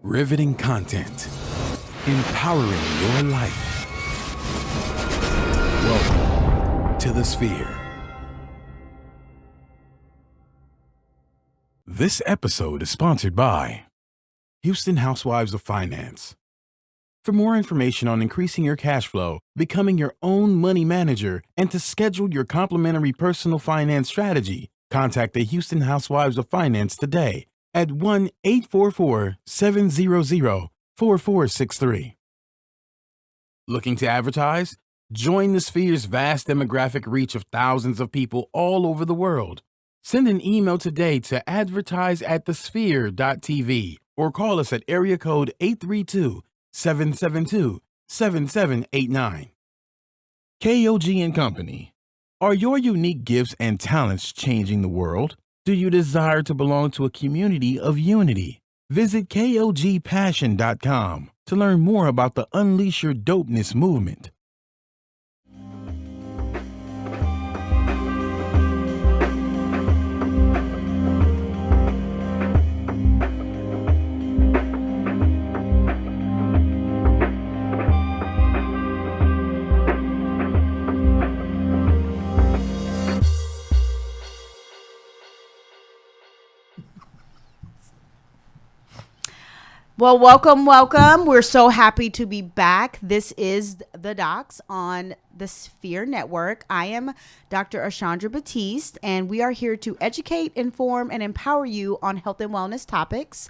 Riveting content. Empowering your life. Welcome to the Sphere. This episode is sponsored by Houston Housewives of Finance. For more information on increasing your cash flow, becoming your own money manager, and to schedule your complimentary personal finance strategy, contact the Houston Housewives of Finance today at 1-844-700-4463. Looking to advertise? Join the Sphere's vast demographic reach of thousands of people all over the world. Send an email today to advertise@thesphere.tv or call us at area code 832-772-7789. KOG and Company. Are your unique gifts and talents changing the world? Do you desire to belong to a community of unity? Visit KOGpassion.com to learn more about the Unleash Your Dopeness movement. Well, welcome. We're so happy to be back. This is The Docs on the Sphere Network. I am Dr. Ashandra Batiste, and we are here to educate, inform, and empower you on health and wellness topics.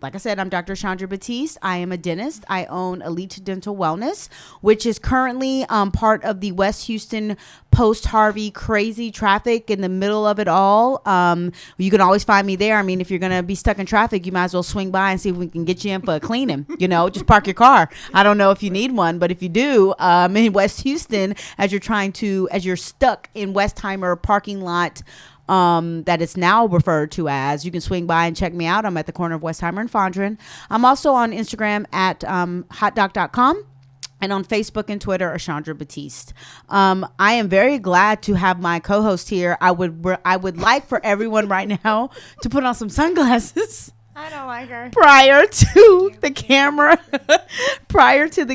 Like I said, I'm Dr. Ashandra Batiste. I am a dentist. I own Elite Dental Wellness, which is currently part of the West Houston post-Harvey crazy traffic in the middle of it all. You can always find me there. I mean, if you're going to be stuck in traffic, you might as well swing by and see if we can get you in for a cleaning. Just park your car. I don't know if you need one, but if you do, in West Houston, as you're stuck in Westheimer parking lot, that it's now referred to as, you can swing by and check me out. I'm at the corner of Westheimer and Fondren. I'm also on Instagram at hotdoc.com. and on Facebook and Twitter, Ashandra Batiste. I am very glad to have my co-host here. I would like for everyone right now to put on some sunglasses. I don't like her. Prior to the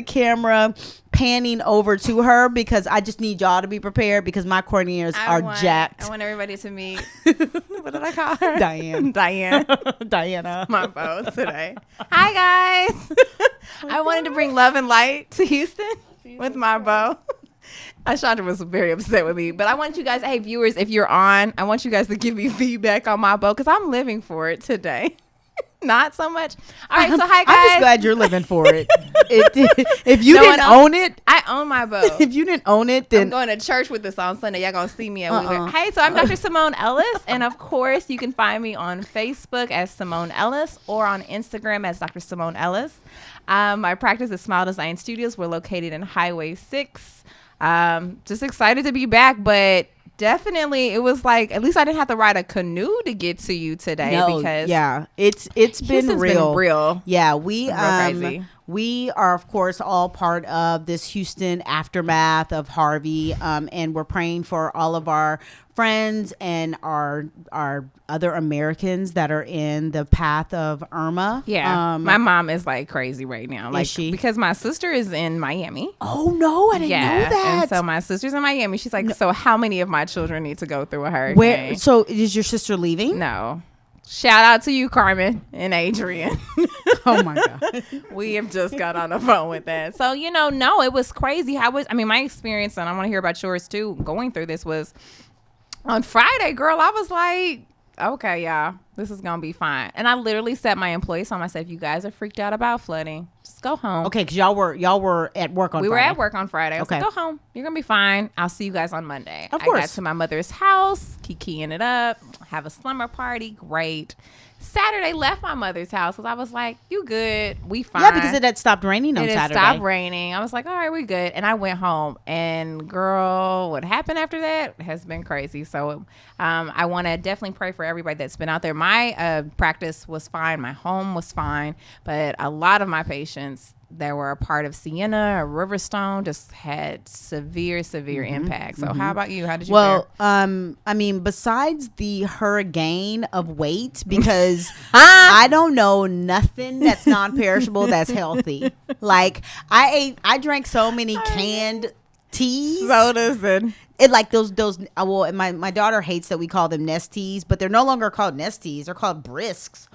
camera panning over to her, because I just need y'all to be prepared because my corneas are jacked. I want everybody to meet. What did I call her? Diana. Diana. My bow today. Hi, guys. I wanted to bring love and light to Houston with my bow. Ashandra was very upset with me, but I want you guys, hey viewers, if you're on, I want you guys to give me feedback on my bow because I'm living for it today. Not so much. All right, so hi guys. I'm just glad you're living for it. If you didn't own it, I own my bow. If you didn't own it, then I'm going to church with this on Sunday. Y'all gonna see me at Wheeler. Hey, so I'm Dr. Simone Ellis, and of course you can find me on Facebook as Simone Ellis or on Instagram as Dr. Simone Ellis. My practice is Smile Design Studios. We're located in Highway 6. Just excited to be back, but definitely it was like, at least I didn't have to ride a canoe to get to you today. Because it's been real. Yeah, crazy. We are, of course, all part of this Houston aftermath of Harvey, and we're praying for all of our friends and our other Americans that are in the path of Irma. Yeah, my mom is like crazy right now. Like, is she? Because my sister is in Miami. Oh no, I didn't know that. And so my sister's in Miami. She's like, so how many of my children need to go through a hurricane? Where? So is your sister leaving? No. Shout out to you, Carmen and Adrian. Oh my God. We have just got on the phone with that. So, no, it was crazy. My experience, and I want to hear about yours too, going through this was on Friday, girl. I was like, okay, y'all, this is going to be fine. And I literally set my employees home. I said, if you guys are freaked out about flooding, just go home. Okay, because y'all were at work on Friday. We were at work on Friday. I was like, go home. You're going to be fine. I'll see you guys on Monday. Of course. I got to my mother's house, kikiing it up, have a slumber party. Great. Saturday left my mother's house because I was like, you good, we fine. Yeah, because it had stopped raining on Saturday. It stopped raining. I was like, all right, we good. And I went home, and girl, what happened after that has been crazy. So I want to definitely pray for everybody that's been out there. My practice was fine. My home was fine. But a lot of my patients, that were a part of Sienna or Riverstone just had severe impact. So how about you? How did you fare? I mean, besides the hurricane of weight, because I don't know nothing that's non-perishable that's healthy. Like I drank so many canned teas, Sodas and it like those well, my daughter hates that we call them Nesteas, but they're no longer called Nesteas, they're called Brisks.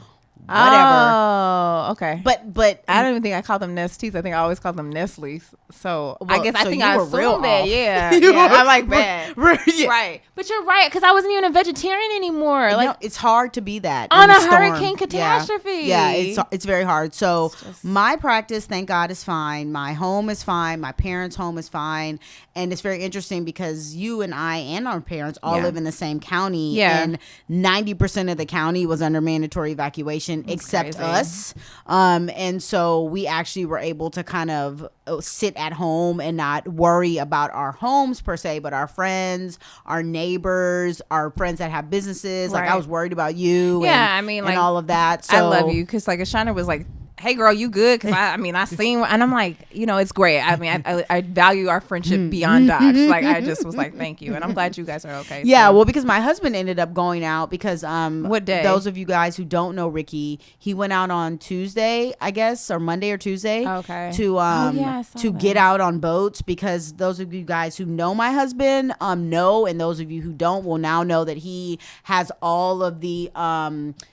Whatever. Oh, okay. But I don't even think I call them Nesteas. I think I always call them Nestle's. So Well, I guess so I think you I were assumed real that. off. Yeah, You yeah. were- I like that. yeah. Right. But you're right, because I wasn't even a vegetarian anymore. You Like know, it's hard to be that on in a the storm. hurricane catastrophe. Yeah, it's very hard. So just- my practice, thank God, is fine. My home is fine. My parents' home is fine. And it's very interesting because you and I and our parents all Yeah. live in the same county. Yeah. And 90% of the county was under mandatory evacuation except crazy. us. And so we actually were able to kind of sit at home and not worry about our homes per se, but our friends, our neighbors, our friends that have businesses. Like I Right. was worried about you. Yeah, and, I mean, and like, all of that. So I love you, because like Ashana was like, hey girl, you good? Because I seen, and I'm like, it's great. I mean, I value our friendship beyond docs. Like I just was like, thank you, and I'm glad you guys are okay. yeah, so. well, because my husband ended up going out because What day? those of you guys who don't know Ricky, he went out on Tuesday, I guess, or Monday or Tuesday. Okay. To yeah, I saw to that. get out on boats, because those of you guys who know my husband know, and those of you who don't will now know that he has all of the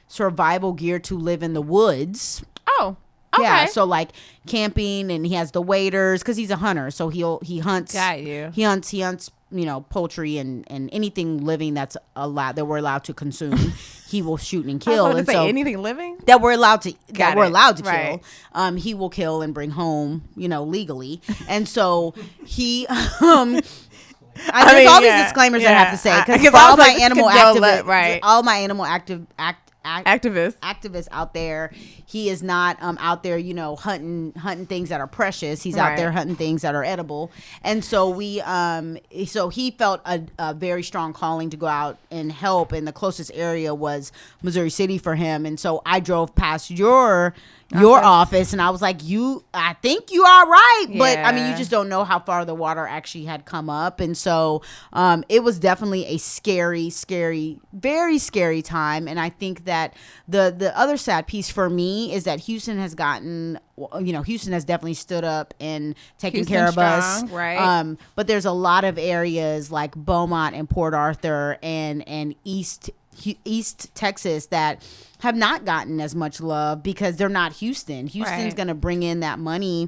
survival gear to live in the woods. Oh, okay. Yeah, so like camping, and he has the waders because he's a hunter. So he hunts. Got you. He hunts. Poultry and anything living that we're allowed to consume. He will shoot and I was kill. about to And say so anything living. that we're allowed to Got we're it. allowed to Right. kill. He will kill and bring home, legally. And so he there's mean, all these yeah, disclaimers I yeah. have to say I- because 'cause for I all was my like, this animal could go activists, right. all my animal Activist. activists out there, he is not out there hunting things that are precious. He's out Right. there hunting things that are edible. And so so he felt a very strong calling to go out and help, and the closest area was Missouri City for him. And so I drove past your office, and I was like, I think you are right, but I mean, you Yeah. just don't know how far the water actually had come up. And so it was definitely a scary, very scary time. And I think that the other sad piece for me is that Houston has definitely stood up and taken Houston care of us. strong, right. But there's a lot of areas like Beaumont and Port Arthur and East Texas that have not gotten as much love because they're not Houston. Houston's Right. going to bring in that money,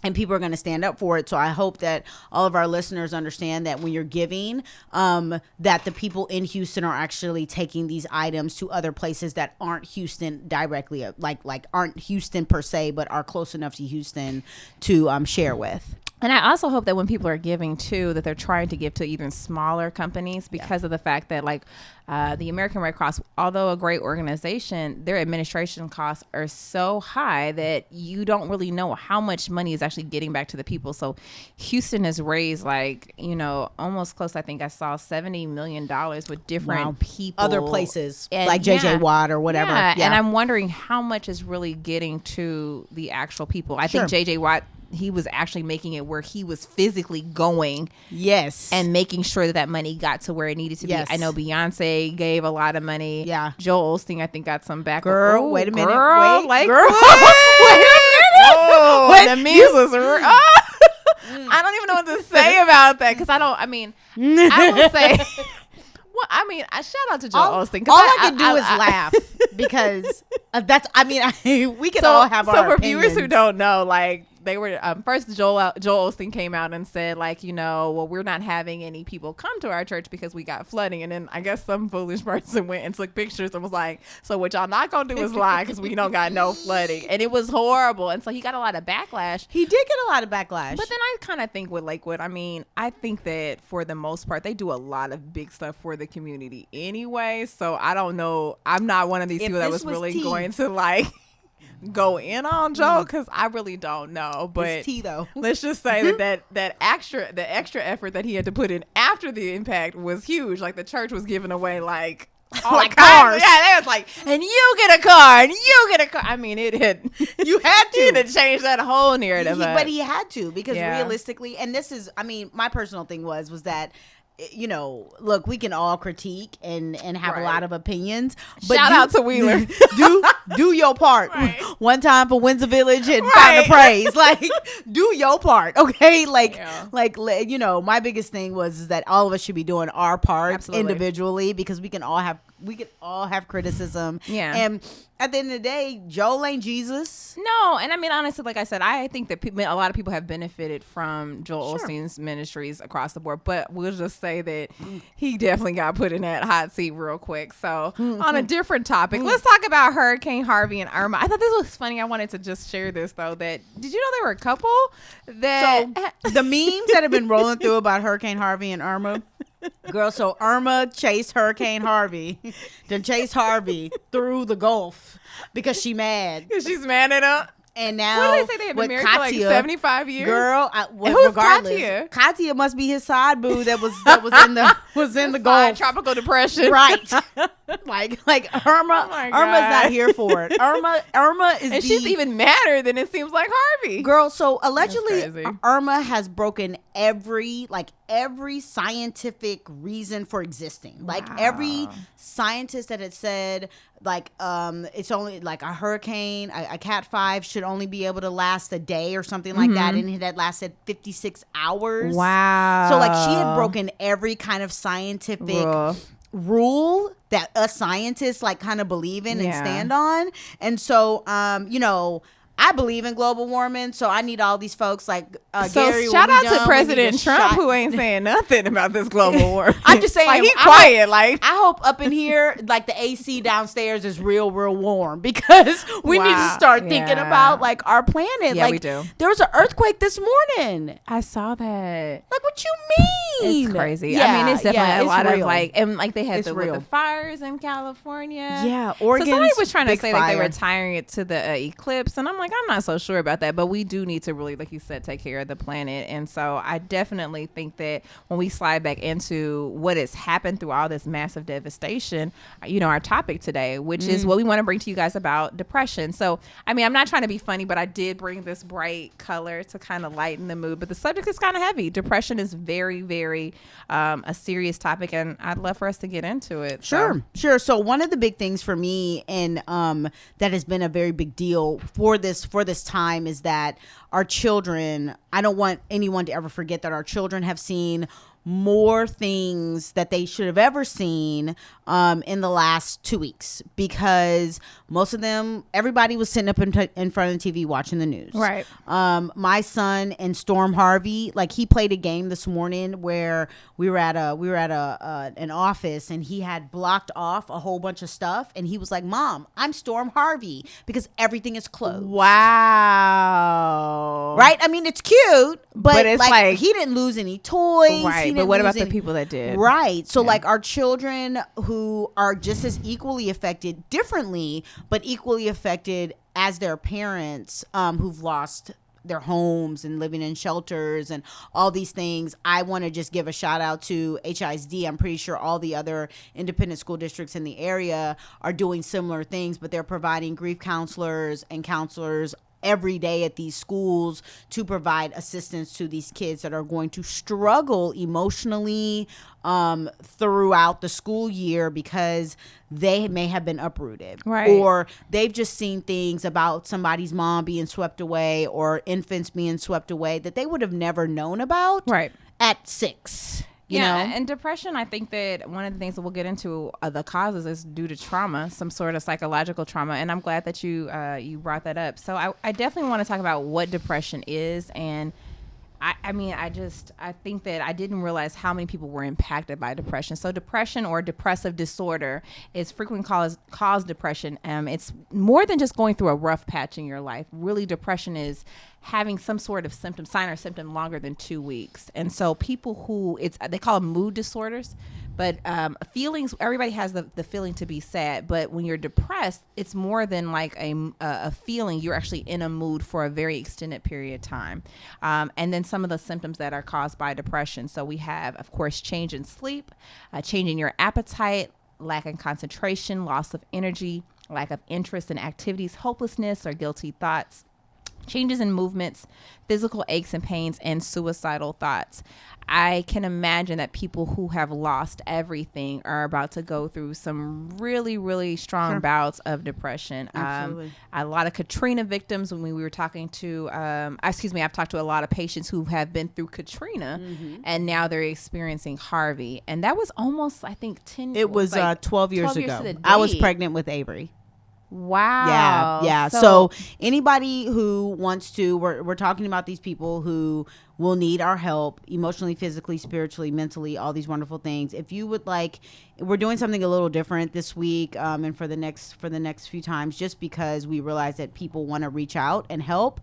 and people are going to stand up for it. So I hope that all of our listeners understand that when you're giving, that the people in Houston are actually taking these items to other places that aren't Houston directly, like aren't Houston per se, but are close enough to Houston to share with. And I also hope that when people are giving too, that they're trying to give to even smaller companies, because of the fact that the American Red Cross, although a great organization, their administration costs are so high that you don't really know how much money is actually getting back to the people. So Houston has raised almost close. I think I saw $70 million with different people, Other places And like JJ yeah. Watt or whatever. Yeah. Yeah. And I'm wondering how much is really getting to the actual people. I Sure. think JJ Watt, he was actually making it where he was physically going Yes. and making sure that money got to where it needed to Yes. be. I know Beyonce gave a lot of money. Yeah. Joel Osteen, I think, got some back. Girl, Ooh, wait a minute. girl, Wait, like, girl. what? Wait a minute. Oh, Wait, the the memes memes was I don't even know what to say about that, because I will say, well, shout out to Joel Osteen. 'Cause All I can do is laugh because we can all have our So for opinions. viewers who don't know, they were first Joel Osteen came out and said well, we're not having any people come to our church because we got flooding, and then I guess some foolish person went and took pictures and was like, so what y'all not gonna do is lie because we don't got no flooding, and it was horrible. And so he got a lot of backlash. He did get a lot of backlash. But then I kind of think with Lakewood, I think that for the most part, they do a lot of big stuff for the community anyway. So I don't know. I'm not one of these If people that this was was really tea. going to go in on Joe, because I really don't know. But it's tea though. let's just say the extra effort that he had to put in after the impact was huge. Like the church was giving away like cars. Yeah, they was like, and you get a car, and you get a car. I mean, it had You had to. he had to change that whole narrative. But he had to, because Yeah. realistically, and this is, I mean, my personal thing was that, you know, look, we can all critique and have a Right. lot of opinions. But Shout out to Wheeler. do your part. Right. One time for Windsor Village and Right. Fountain of Praise. Like, do your part, okay? Like, Yeah. you know, my biggest thing was that all of us should be doing our part Absolutely. individually, because we can all have criticism. Yeah. And at the end of the day, Joel ain't Jesus. No, and I mean, honestly, like I said, I think that a lot of people have benefited from Joel Sure. Osteen's ministries across the board, but we'll just say that he definitely got put in that hot seat real quick. So on a different topic, let's talk about Hurricane Harvey and Irma. I thought this was funny. I wanted to just share this, though, that did you know they were a couple? That So the memes that have been rolling through about Hurricane Harvey and Irma, girl. So Irma chased Hurricane Harvey, then chased Harvey through the Gulf because she mad. she's mad at him. And now What did they say? They have been with married for like Katia, 75 years? Girl, who's regardless, Katia? Katia must be his side boo that was in the Fine, Gulf. tropical depression. Right. like Irma. Oh my Irma's God. not here for it. Irma is And she's even madder than it seems like Harvey. girl. So allegedly, crazy. Irma has broken every scientific reason for existing. Like every scientist that had said it's only like a hurricane, a Cat 5 should only be able to last a day or something like that, and it had lasted 56 hours. Wow. So like she had broken every kind of scientific rule that us scientists like kind of believe in and Yeah. stand on. And so you know, I believe in global warming, so I need all these folks like So Gary. shout when we out to done, we President need to Trump, shot- who ain't saying nothing about this global warming. I'm just saying, like he I quiet. Like I hope up in here, like the AC downstairs is real warm, because we need to Wow. start thinking Yeah. about like our planet. Yeah, like we do. There was an earthquake this morning. I saw that. Like, what you mean? It's crazy. Yeah, I mean, it's definitely yeah, a it's lot of real. like, and like they had It's with real. the fires in California. Yeah, So Oregon's somebody was trying to big say that they fire. were tying it to the eclipse, and I'm like, I'm not so sure about that. But we do need to really, like you said, take care of the planet. And so I definitely think that when we slide back into what has happened through all this massive devastation, you know, our topic today, which is what we want to bring to you guys about depression. So, I mean, I'm not trying to be funny, but I did bring this bright color to kind of lighten the mood. But the subject is kind of heavy. Depression is very, very a serious topic, and I'd love for us to get into it. Sure. So one of the big things for me, and that has been a very big deal for this time, is that our children, I don't want anyone to ever forget that our children have seen more things that they should have ever seen in the last 2 weeks, because most of them, everybody was sitting up in front of the TV watching the news. Right. My son and Storm Harvey, like he played a game this morning where we were at an office, and he had blocked off a whole bunch of stuff, and he was like, "Mom, I'm Storm Harvey," because everything is closed. Wow. Right? I mean, it's cute, but it's like, like- he didn't lose any toys. Right. He But didn't what lose about the any- people that did? Right. So like our children who are just as equally affected differently, but equally affected as their parents who've lost their homes and living in shelters and all these things. I want to just give a shout out to HISD. I'm pretty sure all the other independent school districts in the area are doing similar things, but they're providing grief counselors and counselors every day at these schools to provide assistance to these kids that are going to struggle emotionally throughout the school year, because they may have been uprooted, Right. or they've just seen things about somebody's mom being swept away or infants being swept away that they would have never known about Right. at 6. You Yeah, know? and depression, I think that one of the things that we'll get into the causes is due to trauma, some sort of psychological trauma, and I'm glad that you brought that up. So I definitely want to talk about what depression is, and I think that I didn't realize how many people were impacted by depression. So depression or depressive disorder is frequently cause depression. It's more than just going through a rough patch in your life. Really, depression is having some sort of sign or symptom longer than 2 weeks. And so people who they call them mood disorders, but feelings, everybody has the feeling to be sad, but when you're depressed, it's more than like a feeling. You're actually in a mood for a very extended period of time. And then some of the symptoms that are caused by depression. So we have, of course, change in sleep, change in your appetite, lack of concentration, loss of energy, lack of interest in activities, hopelessness or guilty thoughts, changes in movements, physical aches and pains, and suicidal thoughts. I can imagine that people who have lost everything are about to go through some really, really strong bouts of depression. Absolutely. A lot of Katrina victims, when we were talking to, I've talked to a lot of patients who have been through Katrina and now they're experiencing Harvey. And that was almost, I think, 12 years 12 years to ago. the I was date. pregnant with Avery. Wow. Yeah. So anybody who wants to, we're talking about these people who will need our help emotionally, physically, spiritually, mentally, all these wonderful things. If you would like, we're doing something a little different this week and for the next few times, just because we realize that people want to reach out and help.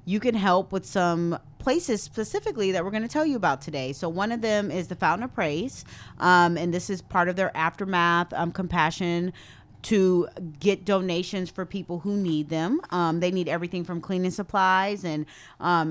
You can help with some places specifically that we're going to tell you about today. So one of them is the Fountain of Praise. And this is part of their Aftermath Compassion to get donations for people who need them. They need everything from cleaning supplies and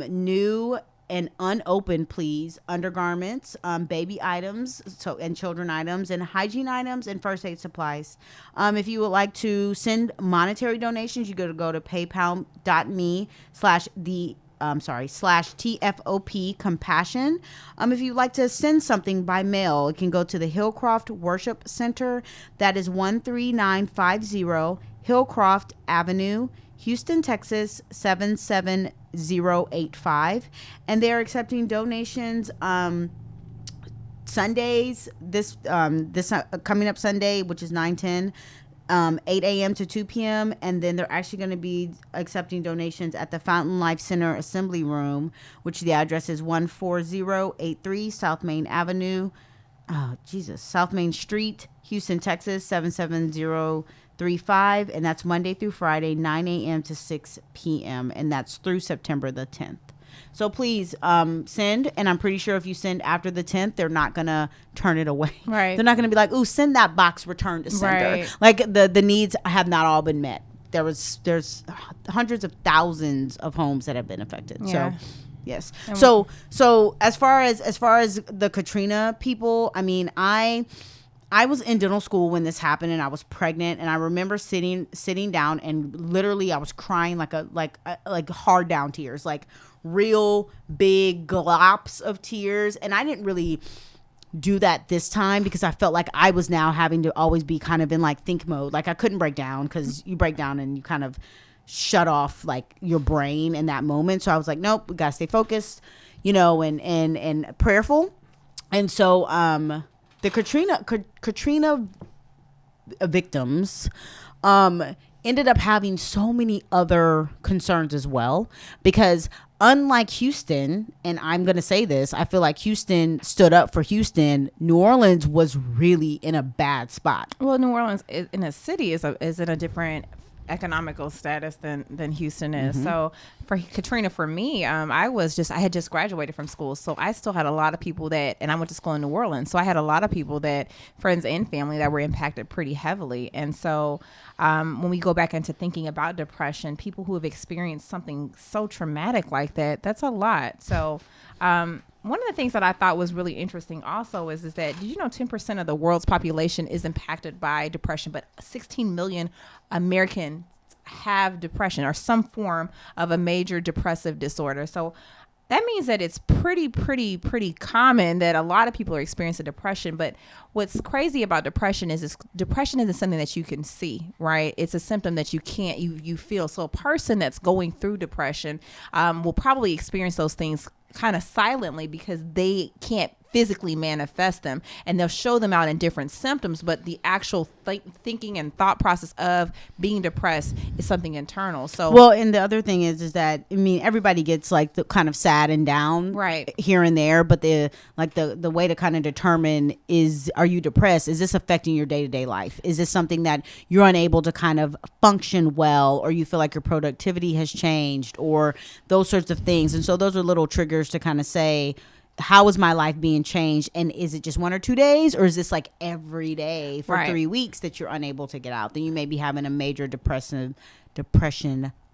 new and unopened, please, undergarments, baby items, and children items, and hygiene items, and first aid supplies. If you would like to send monetary donations, you go to paypal.me/TFOP compassion. If you'd like to send something by mail, it can go to the Hillcroft Worship Center. That is 13950 Hillcroft Avenue, Houston, Texas 77085. And they're accepting donations Sundays, this coming up Sunday, which is 9/10. 8 a.m. to 2 p.m. And then they're actually going to be accepting donations at the Fountain Life Center Assembly Room, which the address is 14083 South Main Avenue. South Main Street, Houston, Texas 77035. And that's Monday through Friday, 9 a.m. to 6 p.m. And that's through September the 10th. So please send, and I'm pretty sure if you send after the 10th, they're not going to turn it away. Right. They're not going to be like, ooh, send that box, return to sender. Right. Like the needs have not all been met. There's hundreds of thousands of homes that have been affected. Yeah. So yes. So as far as the Katrina people, I mean, I was in dental school when this happened, and I was pregnant, and I remember sitting down, and literally I was crying like hard down tears, like real big glops of tears. And I didn't really do that this time because I felt like I was now having to always be kind of in like think mode. Like I couldn't break down, because you break down and you kind of shut off like your brain in that moment. So I was like, nope, we gotta stay focused, and prayerful. And so the Katrina victims ended up having so many other concerns as well, because unlike Houston, and I'm going to say this, I feel like Houston stood up for Houston. New Orleans was really in a bad spot. Well, New Orleans in a city is in a different economical status than Houston is. Mm-hmm. So for Katrina, for me, I had just graduated from school. So I still had a lot of people and I went to school in New Orleans. So I had a lot of people friends and family that were impacted pretty heavily. And so when we go back into thinking about depression, people who have experienced something so traumatic like that's a lot. So one of the things that I thought was really interesting also is that, did you know 10% of the world's population is impacted by depression, but 16 million Americans have depression or some form of a major depressive disorder. So that means that it's pretty common that a lot of people are experiencing depression. But what's crazy about depression is depression isn't something that you can see, right? It's a symptom that you feel. So a person that's going through depression will probably experience those things kind of silently because they can't physically manifest them, and they'll show them out in different symptoms, but the actual thinking and thought process of being depressed is something internal. So well, and the other thing is that, I mean, everybody gets like the kind of sad and down right here and there, but the way to kind of determine is, are you depressed? Is this affecting your day-to-day life? Is this something that you're unable to kind of function well, or you feel like your productivity has changed, or those sorts of things? And so those are little triggers to kind of say, how is my life being changed? And is it just 1 or 2 days, or is this like every day for 3 weeks that you're unable to get out? Then you may be having a major depression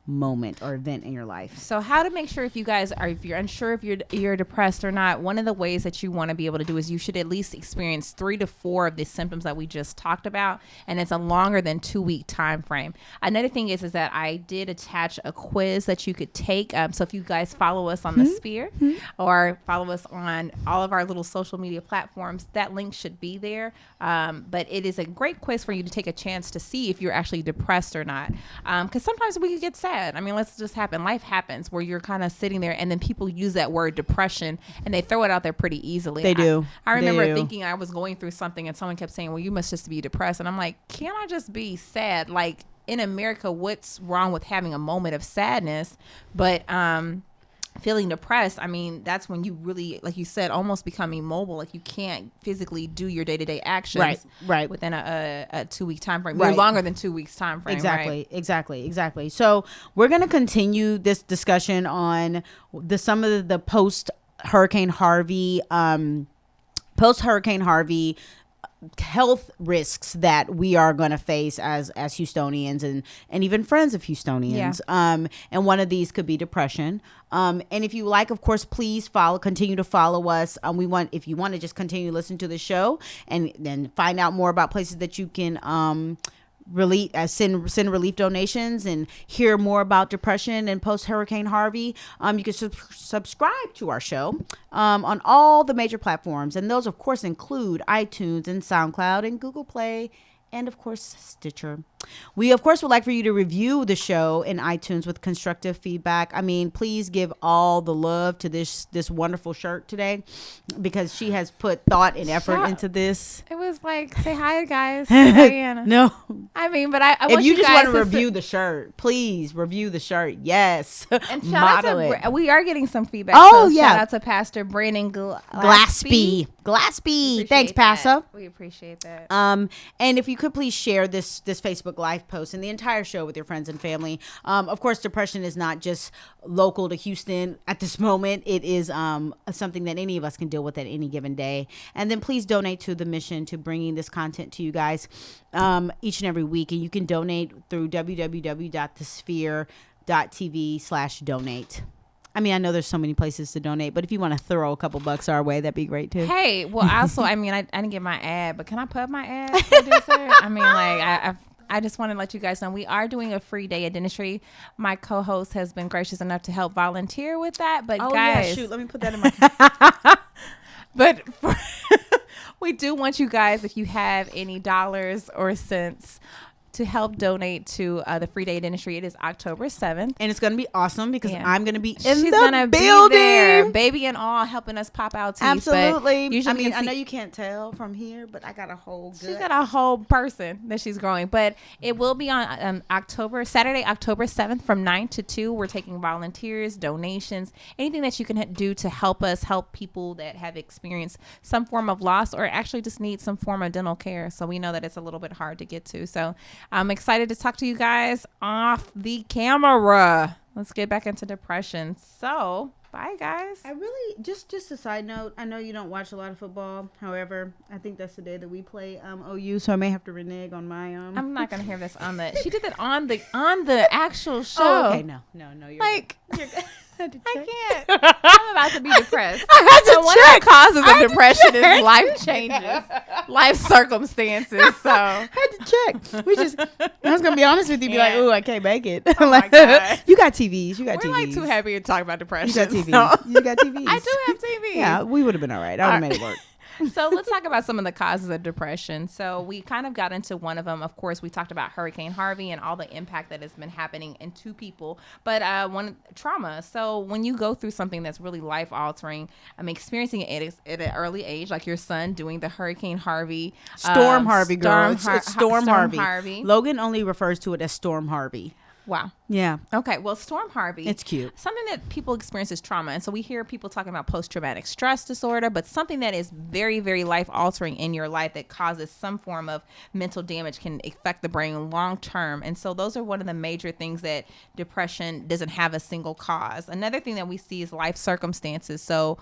moment or event in your life. So how to make sure if you're unsure if you're depressed or not, one of the ways that you want to be able to do is you should at least experience 3 to 4 of the symptoms that we just talked about, and it's a longer than 2-week time frame. Another thing is that I did attach a quiz that you could take. So if you guys follow us on the Sphere or follow us on all of our little social media platforms, that link should be there. But it is a great quiz for you to take a chance to see if you're actually depressed or not. Because sometimes we get sad. I mean, let's just happen. Life happens where you're kind of sitting there, and then people use that word depression and they throw it out there pretty easily. They do. I remember thinking I was going through something, and someone kept saying, well, you must just be depressed. And I'm like, can't I just be sad? Like, in America, what's wrong with having a moment of sadness? But feeling depressed, I mean, that's when you really, like you said, almost become immobile. Like, you can't physically do your day-to-day actions right within a 2-week time frame. Right. Or longer than 2 weeks time frame. Exactly. So we're going to continue this discussion on some of the post Hurricane Harvey health risks that we are going to face as Houstonians and even friends of Houstonians. Yeah. And one of these could be depression. And if you like, of course, please continue to follow us. If you want to just continue to listen to the show and then find out more about places that you can send relief donations and hear more about depression and post Hurricane Harvey, you can subscribe to our show on all the major platforms, and those of course include iTunes and SoundCloud and Google Play and of course Stitcher. We of course would like for you to review the show in iTunes with constructive feedback. I mean, please give all the love to this wonderful shirt today, because she has put thought and effort into this. It was like, say hi, guys. Diana. No, I mean, but I if want you just guys want to review the shirt, please review the shirt. Yes, and shout out to we are getting some feedback. Oh, so yeah. Shout out to Pastor Brandon Glaspie. Thanks, Pastor. We appreciate that. And if you could please share this Facebook Live post and the entire show with your friends and family. Of course, depression is not just local to Houston at this moment. It is something that any of us can deal with at any given day. And then please donate to the mission to bringing this content to you guys each and every week. And you can donate through www.thesphere.tv/donate. I mean, I know there's so many places to donate, but if you want to throw a couple bucks our way, that'd be great too. Hey, well, also, I mean, I didn't get my ad, but can I put my ad? I mean, like, I just want to let you guys know we are doing a free day of dentistry. My co-host has been gracious enough to help volunteer with that. But guys, shoot, let me put that in my. But we do want you guys, if you have any dollars or cents, to help donate to the free day of dentistry. It is October 7th. And it's going to be awesome because I'm going to be in She's the gonna building. Be there, baby and all, helping us pop out teeth. Absolutely. I mean, I know you can't tell from here, but I got a whole gut. She's got a whole person that she's growing. But it will be on Saturday, October 7th from 9 to 2. We're taking volunteers, donations, anything that you can do to help us help people that have experienced some form of loss or actually just need some form of dental care. So we know that it's a little bit hard to get to. So I'm excited to talk to you guys off the camera. Let's get back into depression. So, bye, guys. I really, just a side note, I know you don't watch a lot of football. However, I think that's the day that we play OU, so I may have to renege on my I'm not going to hear this on the, she did that on the actual show. Oh, okay, no, you're like, good. You're good. I can't. I'm about to be depressed. So one of the causes of depression is life changes, life circumstances. So I had to check. I was gonna be honest with you, be like, "Ooh, I can't make it." Oh my God. You got TVs. We're like too happy to talk about depression. You got TVs. So. You got TVs. I do have TVs. Yeah, we would have been all right. I would have made it work. So let's talk about some of the causes of depression. So we kind of got into one of them. Of course, we talked about Hurricane Harvey and all the impact that has been happening into people, but trauma. So when you go through something that's really life altering, I'm experiencing it at an early age, like your son doing the Hurricane Harvey. Storm Harvey, girl. It's Storm Harvey. Logan only refers to it as Storm Harvey. Wow. Yeah. Okay. Well, Storm Harvey. It's cute. Something that people experience is trauma. And so we hear people talking about post-traumatic stress disorder, but something that is very, very life-altering in your life that causes some form of mental damage can affect the brain long-term. And so those are one of the major things that depression doesn't have a single cause. Another thing that we see is life circumstances. So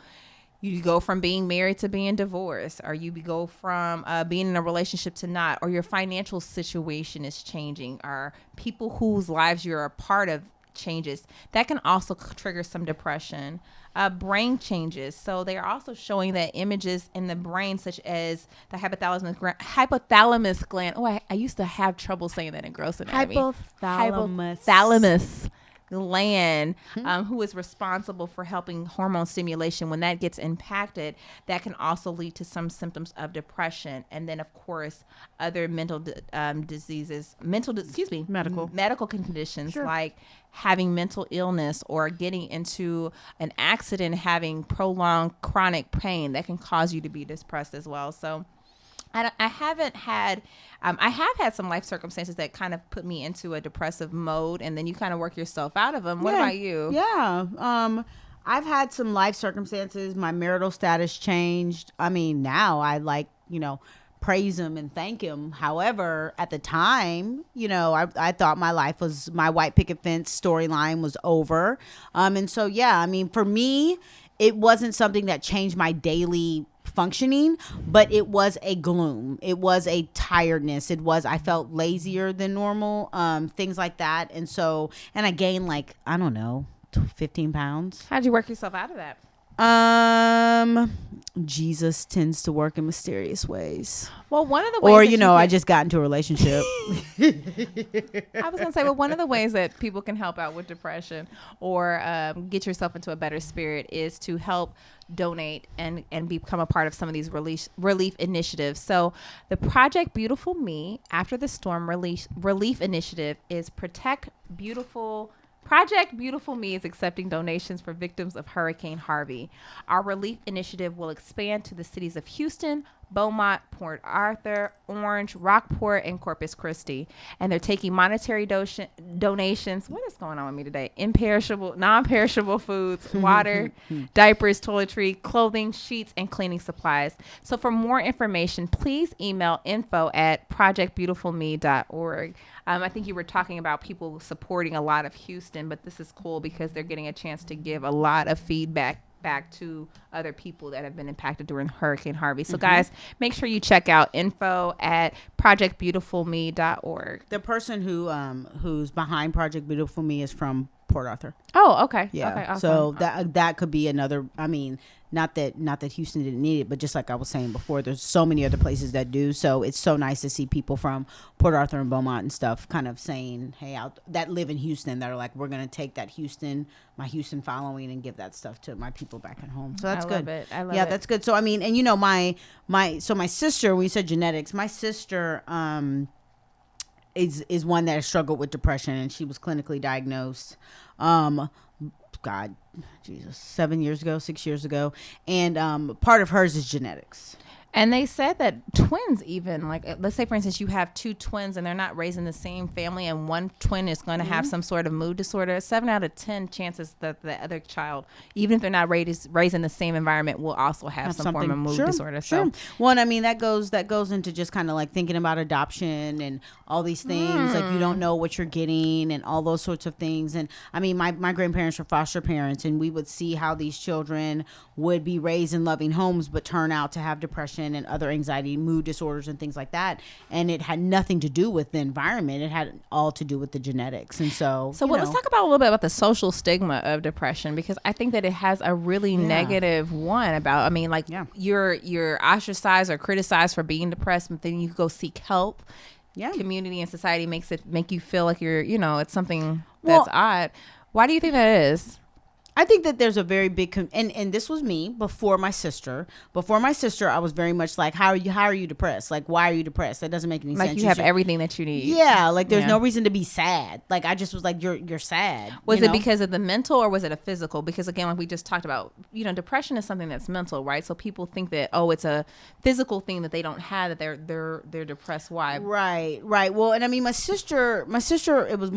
you go from being married to being divorced, or you go from being in a relationship to not, or your financial situation is changing, or people whose lives you're a part of changes. That can also trigger some depression. Brain changes. So they are also showing that images in the brain, such as the hypothalamus gland. Oh, I used to have trouble saying that in gross anatomy. Hypothalamus gland, who is responsible for helping hormone stimulation. When that gets impacted, that can also lead to some symptoms of depression. And then, of course, other mental diseases, medical conditions, like having mental illness or getting into an accident, having prolonged chronic pain that can cause you to be depressed as well. So I have had some life circumstances that kind of put me into a depressive mode, and then you kind of work yourself out of them. What about you? Yeah. I've had some life circumstances. My marital status changed. I mean, now I praise him and thank him. However, at the time, I thought my white picket fence storyline was over. And so, yeah, I mean, for me, it wasn't something that changed my daily functioning, but it was a gloom. It was a tiredness. I felt lazier than normal, things like that. And so, and I gained 15 pounds. How'd you work yourself out of that? Jesus tends to work in mysterious ways. Well, one of the ways, I just got into a relationship. I was gonna say, one of the ways that people can help out with depression or get yourself into a better spirit is to help donate and become a part of some of these relief initiatives. So the Project Beautiful Me After the Storm relief initiative is Project Beautiful Me is accepting donations for victims of Hurricane Harvey. Our relief initiative will expand to the cities of Houston, Beaumont, Port Arthur, Orange, Rockport, and Corpus Christi. And they're taking monetary donations. What is going on with me today? Non-perishable foods, water, diapers, toiletry, clothing, sheets, and cleaning supplies. So for more information, please email info@projectbeautifulme.org. I think you were talking about people supporting a lot of Houston, but this is cool because they're getting a chance to give a lot of feedback back to other people that have been impacted during Hurricane Harvey. So guys, make sure you check out info@projectbeautifulme.org. The person who's behind Project Beautiful Me is from Port Arthur. Oh, okay. Yeah. Okay, awesome. So that could be another, I mean, not that Houston didn't need it, but just like I was saying before, there's so many other places that do. So it's so nice to see people from Port Arthur and Beaumont and stuff kind of saying, hey, that live in Houston, that are like, we're going to take my Houston following and give that stuff to my people back at home. So that's good. I love it. Yeah, that's good. So, I mean, and my sister, when you said genetics, my sister, is one that struggled with depression, and she was clinically diagnosed. 6 years ago. And part of hers is genetics. And they said that twins, even like, let's say, for instance, you have two twins and they're not raised in the same family, and one twin is going to have some sort of mood disorder. 7 out of 10 chances that the other child, even if they're not raised in the same environment, will also have some form of mood disorder. Sure. Well, and I mean, that goes into just kind of like thinking about adoption and all these things. Like, you don't know what you're getting and all those sorts of things. And I mean, my grandparents were foster parents, and we would see how these children would be raised in loving homes but turn out to have depression and other anxiety, mood disorders, and things like that. And it had nothing to do with the environment. It had all to do with the genetics. And so let's talk about a little bit about the social stigma of depression, because I think that it has a really negative one about, I mean, like, you're ostracized or criticized for being depressed, but then you go seek help. Yeah. Community and society make you feel like you're, it's something that's odd. Why do you think that is? I think that there's a very big and this was me before my sister. Before my sister, I was very much like, how are you depressed? Like, why are you depressed? That doesn't make any sense. Like, you have everything that you need. Yeah, like there's no reason to be sad. Like, I just was like, you're sad. Was it because of the mental, or was it a physical? Because again, like we just talked about, depression is something that's mental, right? So people think that, it's a physical thing that they don't have, that they're depressed. Why? Right. Well, and I mean, my sister, it was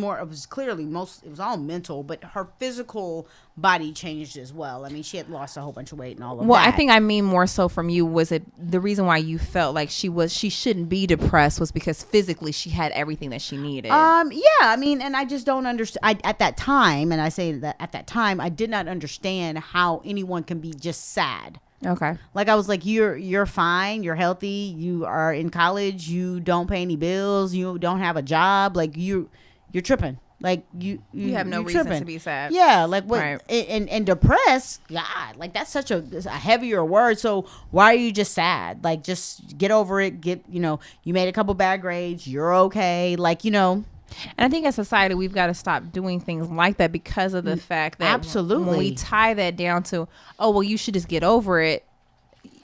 all mental, but her physical body changed as well. I mean, she had lost a whole bunch of weight and all of that. Well, I think I mean more so from you, was it the reason why you felt like she shouldn't be depressed was because physically she had everything that she needed? Yeah, I mean, and I just don't understand. At that time, and I say that at that time, I did not understand how anyone can be just sad. Okay. Like, I was like, you're fine, you're healthy, you are in college, you don't pay any bills, you don't have a job, like you're tripping. Like you have no you reason tripping. to be sad. Yeah, like what? Right. And depressed. God, like that's such a heavier word. So why are you just sad? Like just get over it. You made a couple bad grades. You're okay. Like And I think as society, we've got to stop doing things like that because of the fact that absolutely when we tie that down to, oh, well, you should just get over it.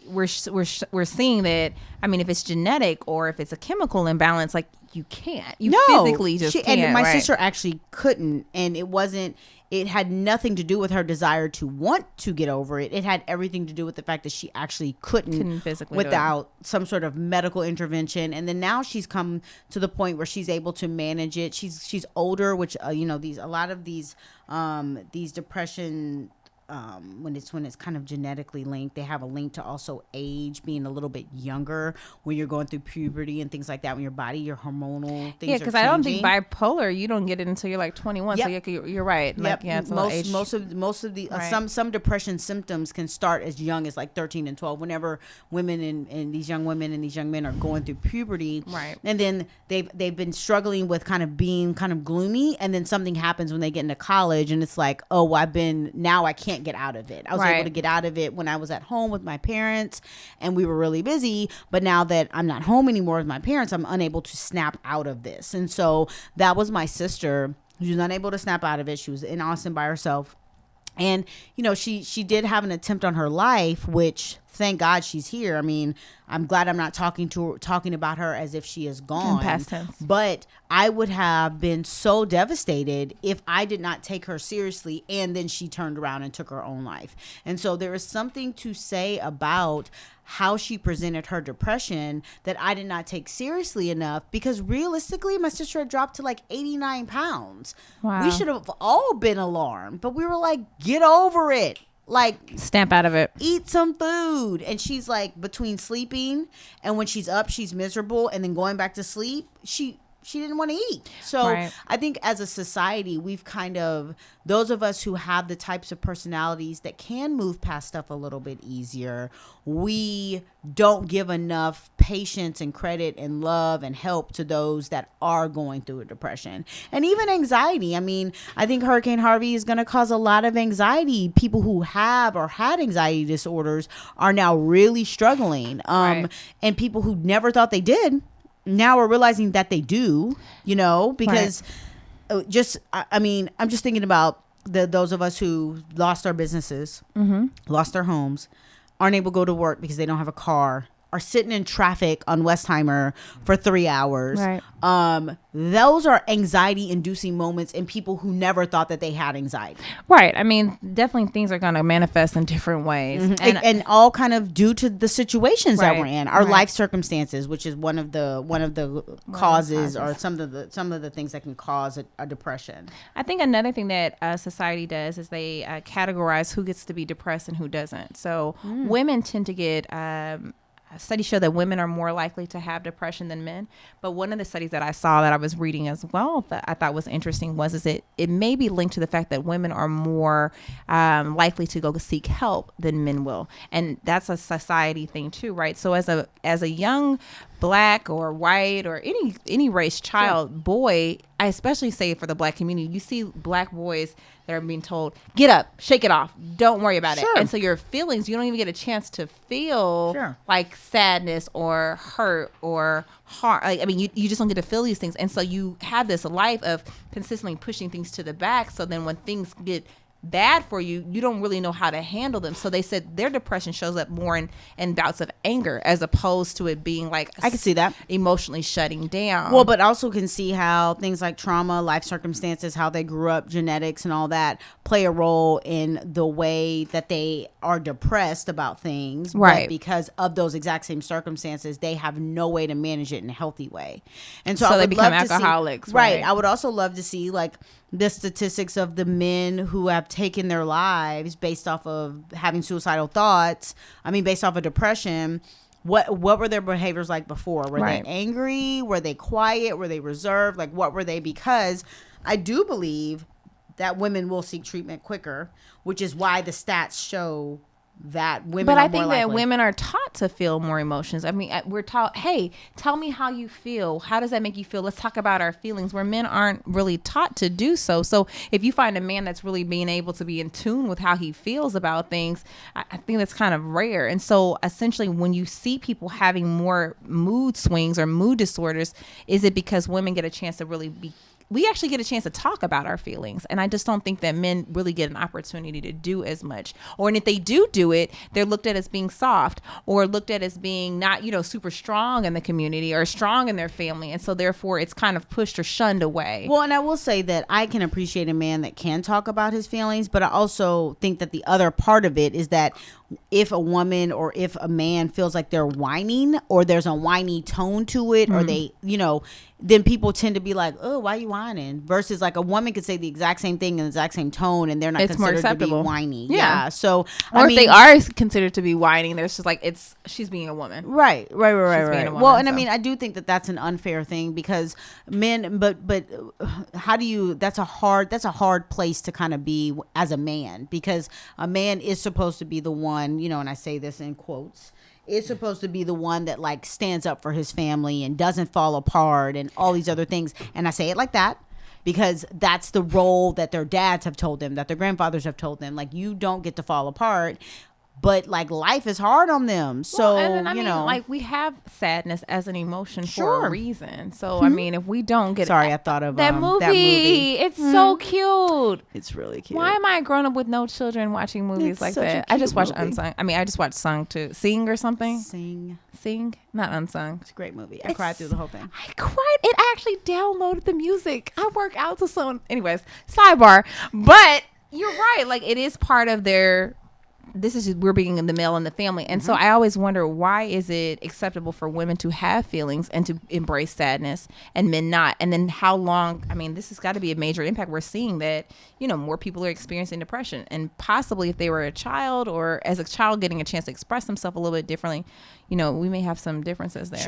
We're seeing that. I mean, if it's genetic or if it's a chemical imbalance, like you can't. You physically just can't. And my sister actually couldn't, and it wasn't. It had nothing to do with her desire to want to get over it. It had everything to do with the fact that she actually couldn't physically without some sort of medical intervention. And then now she's come to the point where she's able to manage it. She's older, which a lot of these depression. When it's kind of genetically linked, they have a link to also age, being a little bit younger when you're going through puberty and things like that. When your body, your hormonal things. Yeah, because I don't think bipolar, you don't get it until you're like 21. Yep. So you're right. Yep. Like, it's most of the right. some depression symptoms can start as young as like 13 and 12. Whenever women and these young women and these young men are going through puberty, right, and then they've been struggling with kind of being kind of gloomy, and then something happens when they get into college, and it's like, oh, now I can't get out of it. I was able to get out of it when I was at home with my parents and we were really busy, but now that I'm not home anymore with my parents, I'm unable to snap out of this. And so that was my sister. She was unable to snap out of it. She was in Austin by herself. And, she did have an attempt on her life, which thank God she's here. I mean, I'm glad I'm not talking about her as if she is gone. In past tense. But I would have been so devastated if I did not take her seriously and then she turned around and took her own life. And so there is something to say about how she presented her depression that I did not take seriously enough, because realistically my sister had dropped to like 89 pounds. Wow. We should have all been alarmed, but we were like, get over it. Like, stamp out of it, eat some food. And she's like, between sleeping and when she's up, she's miserable, and then going back to sleep, she didn't want to eat. So right. I think as a society, we've kind of, those of us who have the types of personalities that can move past stuff a little bit easier, we don't give enough patience and credit and love and help to those that are going through a depression and even anxiety. I mean, I think Hurricane Harvey is going to cause a lot of anxiety. People who have or had anxiety disorders are now really struggling. Right. And people who never thought they did now are realizing that they do, because I'm just thinking about those of us who lost our businesses, lost their homes, aren't able to go to work because they don't have a car, are sitting in traffic on Westheimer for 3 hours. Right. Those are anxiety inducing moments in people who never thought that they had anxiety. Right. I mean, definitely things are going to manifest in different ways. Mm-hmm. And all kind of due to the situations right. that we're in, our life circumstances, which is one of the causes or some of the things that can cause a depression. I think another thing that society does is they categorize who gets to be depressed and who doesn't. So women tend to get studies show that women are more likely to have depression than men. But one of the studies that I saw that I was reading as well that I thought was interesting was it may be linked to the fact that women are more likely to go seek help than men will. And that's a society thing too, right? So as a young Black or white or any race child, boy, I especially say for the Black community, you see Black boys that are being told, get up, shake it off, don't worry about it. And so your feelings, you don't even get a chance to feel like sadness or hurt or heart. Like, I mean, you just don't get to feel these things. And so you have this life of consistently pushing things to the back. So then when things get bad for you, you don't really know how to handle them. So they said their depression shows up more in bouts of anger as opposed to it being like, I can see that, emotionally shutting down. Well, but also can see how things like trauma, life circumstances, how they grew up, genetics and all that play a role in the way that they are depressed about things. Right. But because of those exact same circumstances, they have no way to manage it in a healthy way. And so I they would become love alcoholics. To see, right. I would also love to see like the statistics of the men who have taken their lives based off of having suicidal thoughts. I mean, based off of depression. What were their behaviors like before? Were they angry? Were they quiet? Were they reserved? Like, what were they? Because I do believe that women will seek treatment quicker, which is why the stats show that women but are I think more that likely. women are taught to feel more emotions. I mean, we're taught, hey, tell me how you feel. How does that make you feel? Let's talk about our feelings, where men aren't really taught to do so. So if you find a man that's really being able to be in tune with how he feels about things, I think that's kind of rare. And so essentially when you see people having more mood swings or mood disorders, is it because women get a chance to really we actually get a chance to talk about our feelings. And I just don't think that men really get an opportunity to do as much. Or and if they do it, they're looked at as being soft or looked at as being not, super strong in the community or strong in their family. And so therefore it's kind of pushed or shunned away. Well, and I will say that I can appreciate a man that can talk about his feelings, but I also think that the other part of it is that if a woman or if a man feels like they're whining or there's a whiny tone to it, or they, then people tend to be like, oh, why are you whining? Versus like a woman could say the exact same thing in the exact same tone and they're not It's more considered to be acceptable. whiny. Yeah. So, or if they are considered to be whining, there's just like, she's being a woman. Right. Being a woman, Well, and so. I mean, I do think that that's an unfair thing because men, but how do you, that's a hard place to kind of be as a man, because a man is supposed to be the one, and I say this in quotes, is supposed to be the one that like stands up for his family and doesn't fall apart and all these other things. And I say it like that because that's the role that their dads have told them, that their grandfathers have told them. Like, you don't get to fall apart. But like life is hard on them, so and I mean, like we have sadness as an emotion Sure. for a reason. So I mean, if we don't get sorry, I thought of that movie. It's so cute. It's really cute. Why am I grown up with no children watching movies It's like such a that? I just cute watched movie. Unsung. I mean, I just watched Sung too. Sing or something. Sing, not Unsung. It's a great movie. I cried through the whole thing. I cried. It actually downloaded the music. I work out to someone. Anyways, sidebar. But you're right. Like, it is part of their. We're being in the male in the family. And so I always wonder, why is it acceptable for women to have feelings and to embrace sadness and men not? And then how long, I mean, this has got to be a major impact. We're seeing that, more people are experiencing depression, and possibly if they were a child or as a child getting a chance to express themselves a little bit differently, we may have some differences there.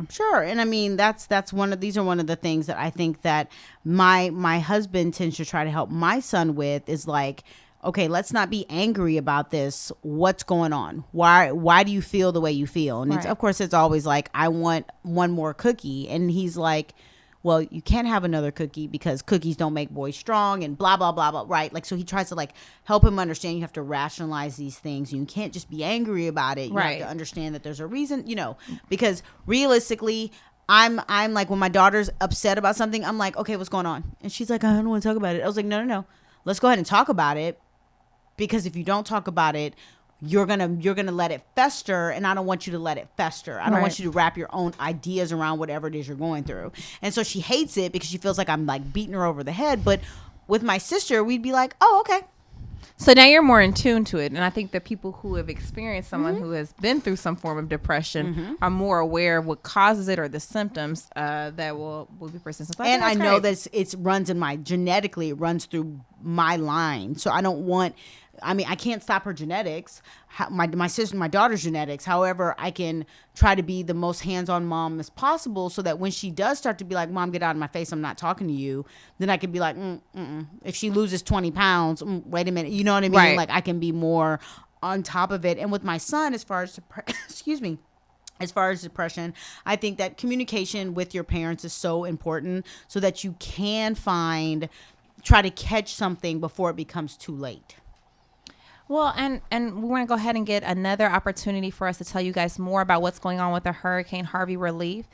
Sure. And I mean, these are one of the things that I think that my husband tends to try to help my son with is like, okay, let's not be angry about this. What's going on? Why do you feel the way you feel? And of course, it's always like, I want one more cookie. And he's like, well, you can't have another cookie because cookies don't make boys strong and blah, blah, blah, blah. Right. Like, so he tries to like help him understand you have to rationalize these things. You can't just be angry about it. You have to understand that there's a reason, because realistically, I'm like, when my daughter's upset about something, I'm like, okay, what's going on? And she's like, I don't want to talk about it. I was like, no. Let's go ahead and talk about it. Because if you don't talk about it, you're gonna let it fester, and I don't want you to let it fester. I don't want you to wrap your own ideas around whatever it is you're going through. And so she hates it because she feels like I'm like beating her over the head. But with my sister, we'd be like, oh, okay. So now you're more in tune to it. And I think that people who have experienced someone who has been through some form of depression are more aware of what causes it or the symptoms that will be persistent. So I know that it runs genetically, it runs through my line. So I can't stop her genetics, my sister, my daughter's genetics. However, I can try to be the most hands-on mom as possible so that when she does start to be like, Mom, get out of my face, I'm not talking to you, then I can be like, if she loses 20 pounds, wait a minute. You know what I mean? Right. Like, I can be more on top of it. And with my son, as far as depression, I think that communication with your parents is so important so that you can try to catch something before it becomes too late. Well, and we want to go ahead and get another opportunity for us to tell you guys more about what's going on with the Hurricane Harvey relief.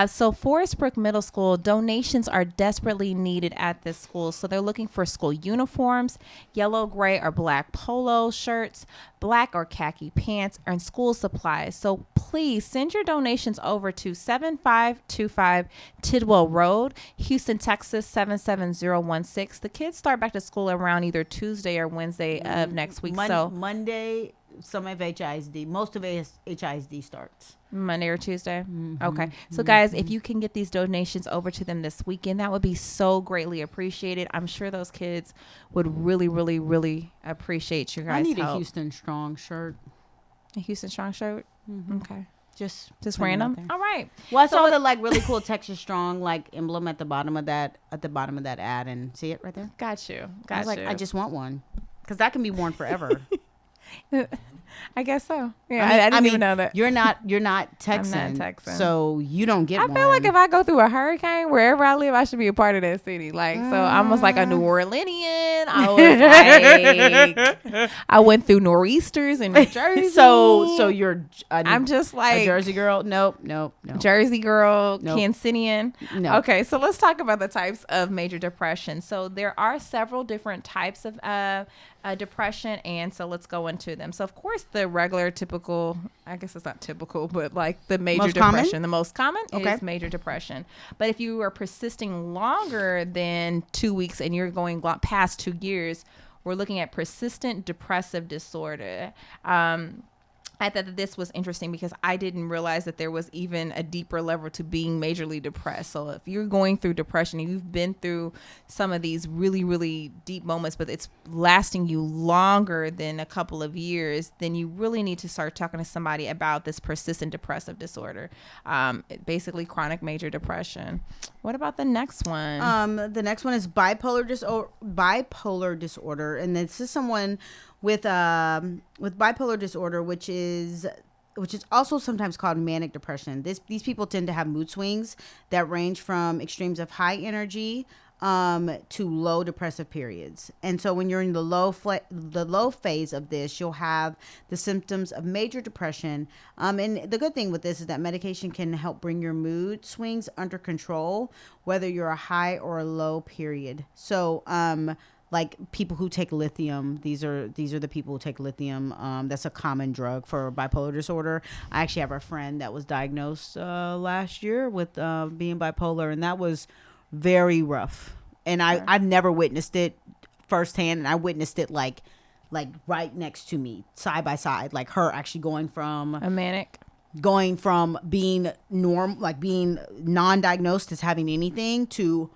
So Forest Brook Middle School, donations are desperately needed at this school. So they're looking for school uniforms, yellow, gray, or black polo shirts, black or khaki pants, and school supplies. So please send your donations over to 7525 Tidwell Road, Houston, Texas 77016. The kids start back to school around either Tuesday or Wednesday of next week. Monday, some of HISD, most of HISD starts. Monday or Tuesday? Okay. So guys, if you can get these donations over to them this weekend, that would be so greatly appreciated. I'm sure those kids would really, really, really appreciate your guys' help. I need a Houston Strong shirt. A Houston Strong shirt? Okay. Just random? All right. Well, I saw the like really cool Texas Strong like emblem at the bottom of that ad, and see it right there? Got you. I was like, I just want one because that can be worn forever. I guess so. Yeah, I didn't even know that. You're not Texan. I'm not Texan. So you don't get I one. feel like if I go through a hurricane, wherever I live, I should be a part of that city. Like, so I'm almost like a New Orleanian. I was like, I went through nor'easters in New Jersey. So you're I'm just like a Jersey girl. Nope. Jersey girl, Nope. Cancinian. No. Okay, so let's talk about the types of major depression. So there are several different types of depression, and so let's go into them. So of course the regular typical, I guess it's not typical, but like the major Most depression, common? the most common Okay. is major depression. But if you are persisting longer than 2 weeks and you're going past 2 years, we're looking at persistent depressive disorder. I thought that this was interesting because I didn't realize that there was even a deeper level to being majorly depressed. So if you're going through depression and you've been through some of these really, really deep moments, but it's lasting you longer than a couple of years, then you really need to start talking to somebody about this persistent depressive disorder. Basically chronic major depression. What about the next one? The next one is bipolar disorder, and this is someone with bipolar disorder, which is also sometimes called manic depression. These people tend to have mood swings that range from extremes of high energy to low depressive periods. And so when you're in the low phase of this, you'll have the symptoms of major depression. And the good thing with this is that medication can help bring your mood swings under control, whether you're a high or a low period. So, like people who take lithium, these are the people who take lithium. That's a common drug for bipolar disorder. I actually have a friend that was diagnosed last year with being bipolar, and that was very rough. And I never witnessed it firsthand, and I witnessed it like right next to me, side by side, like her actually going from being being non-diagnosed as having anything to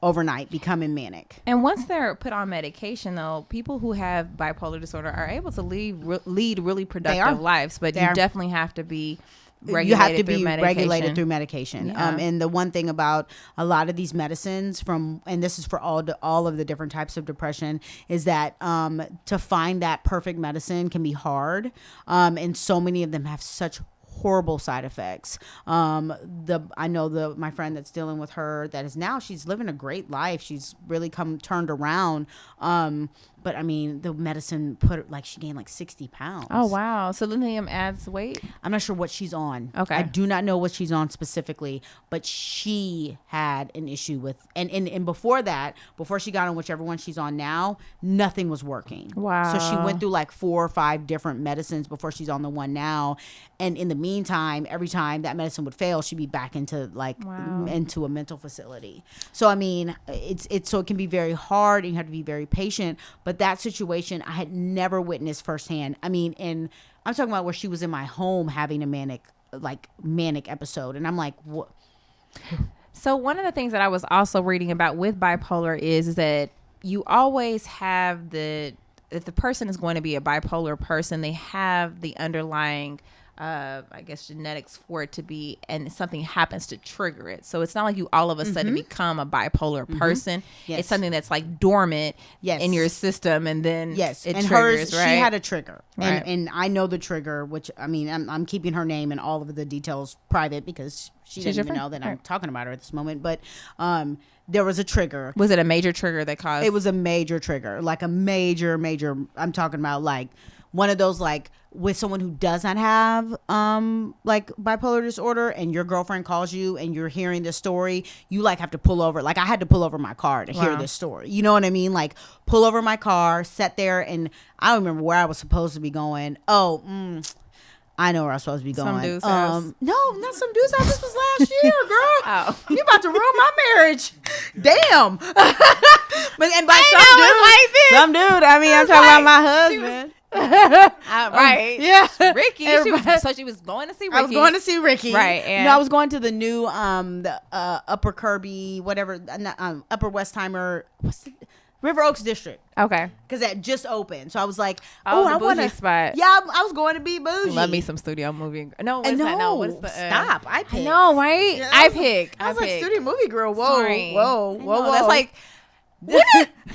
overnight becoming manic. And once they're put on medication, though, people who have bipolar disorder are able to lead really productive lives, but you definitely have to be regulated through medication. Yeah. And the one thing about a lot of these medicines, and this is for all of the different types of depression, is that to find that perfect medicine can be hard. And so many of them have such horrible side effects. I know my friend that's dealing with her, that is now, she's living a great life. She's really turned around. But I mean, the medicine she gained like 60 pounds. Oh, wow. So lithium adds weight? I'm not sure what she's on. Okay. I do not know what she's on specifically, but she had an issue with, and before that, before she got on whichever one she's on now, nothing was working. Wow. So she went through like 4 or 5 different medicines before she's on the one now. And in the meantime, every time that medicine would fail, she'd be back into into a mental facility. So, I mean, so it can be very hard, and you have to be very patient. But that situation I had never witnessed firsthand. I mean, and I'm talking about where she was in my home having a manic episode. And I'm like, what? So one of the things that I was also reading about with bipolar is that you always have if the person is going to be a bipolar person, they have the underlying I guess genetics for it to be, and something happens to trigger it. So it's not like you all of a sudden become a bipolar person. Yes. It's something that's like dormant in your system, and then it triggers, hers, right? She had a trigger, right. and I know the trigger, which I mean, I'm keeping her name and all of the details private because she doesn't even know that I'm talking about her at this moment. But there was a trigger. Was it a major trigger that caused? It was a major trigger, like a major. I'm talking about like one of those, like with someone who does not have like bipolar disorder, and your girlfriend calls you and you're hearing this story, you like have to pull over. Like I had to pull over my car to hear this story. You know what I mean? Like pull over my car, sat there, and I don't remember where I was supposed to be going. I know where I was supposed to be going. Some dude's house. No, not some dude's house. This was last year, girl. Oh. You about to ruin my marriage. Damn. And by some dude, I mean, I'm talking about my husband. Right. Yeah. Ricky. She was going to see Ricky. I was going to see Ricky. Right. And no, I was going to the new Upper Kirby, whatever, Upper Westheimer, River Oaks District. Okay. Because that just opened. So I was like, I want to spot. Yeah, I was going to be bougie. Love me some studio movie. No, what is that? No, what is the stop. I pick. No, right? Yeah, I pick. I was like, studio movie girl. Whoa, Sorry. whoa. That's like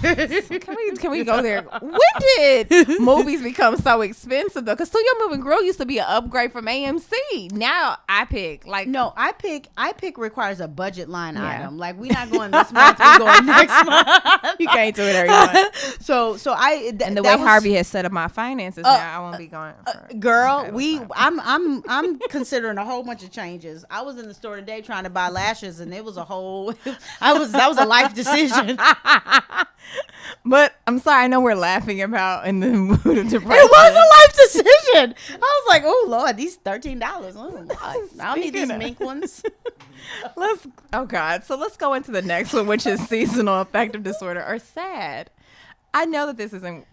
Can we go there? When did movies become so expensive though? Because Studio Moving Grill used to be an upgrade from AMC. Now I pick no, I pick requires a budget line item. Like we're not going this month, we're going next month. You can't do it every month. So and the way Harvey has set up my finances now, I won't be going. Girl, I'm considering a whole bunch of changes. I was in the store today trying to buy lashes, and it was a whole. that was a life decision. But I'm sorry, I know we're laughing about in the mood of depression. It was a life decision. I was like, oh Lord, these $13. I don't need these mink ones. So let's go into the next one, which is seasonal affective disorder or SAD. I know that this isn't.